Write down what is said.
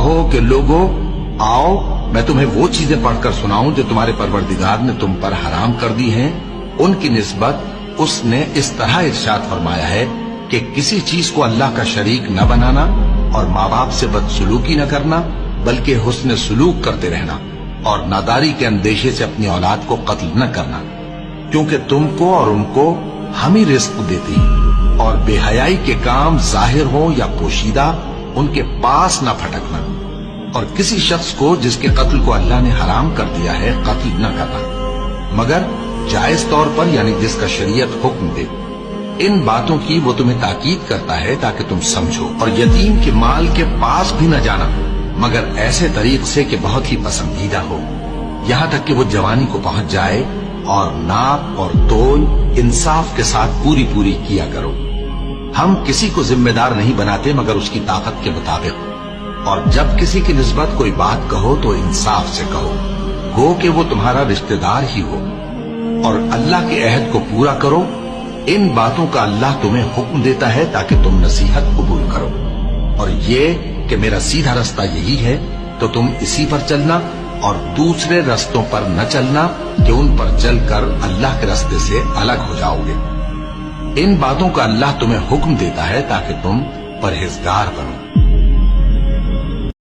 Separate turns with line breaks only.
کہو کہ لوگوں آؤ میں تمہیں وہ چیزیں پڑھ کر سناؤں جو تمہارے پروردگار نے تم پر حرام کر دی ہیں۔ ان کی نسبت اس نے اس طرح ارشاد فرمایا ہے کہ کسی چیز کو اللہ کا شریک نہ بنانا اور ماں باپ سے بدسلوکی نہ کرنا بلکہ حسن سلوک کرتے رہنا اور ناداری کے اندیشے سے اپنی اولاد کو قتل نہ کرنا، کیونکہ تم کو اور ان کو ہم ہی رزق دیتے ہیں، اور بے حیائی کے کام ظاہر ہو یا پوشیدہ ان کے پاس نہ پھٹکنا، اور کسی شخص کو جس کے قتل کو اللہ نے حرام کر دیا ہے قتل نہ کرنا مگر جائز طور پر، یعنی جس کا شریعت حکم دے۔ ان باتوں کی وہ تمہیں تاکید کرتا ہے تاکہ تم سمجھو، اور یتیم کے مال کے پاس بھی نہ جانا مگر ایسے طریق سے کہ بہت ہی پسندیدہ ہو، یہاں تک کہ وہ جوانی کو پہنچ جائے، اور ناپ اور تول انصاف کے ساتھ پوری پوری کیا کرو۔ ہم کسی کو ذمہ دار نہیں بناتے مگر اس کی طاقت کے مطابق، اور جب کسی کی نسبت کوئی بات کہو تو انصاف سے کہو، گو کہ وہ تمہارا رشتہ دار ہی ہو، اور اللہ کے عہد کو پورا کرو۔ ان باتوں کا اللہ تمہیں حکم دیتا ہے تاکہ تم نصیحت قبول کرو، اور یہ کہ میرا سیدھا رستہ یہی ہے تو تم اسی پر چلنا، اور دوسرے رستوں پر نہ چلنا کہ ان پر چل کر اللہ کے راستے سے الگ ہو جاؤ گے۔ ان باتوں کا اللہ تمہیں حکم دیتا ہے تاکہ تم پرہیزگار بنو۔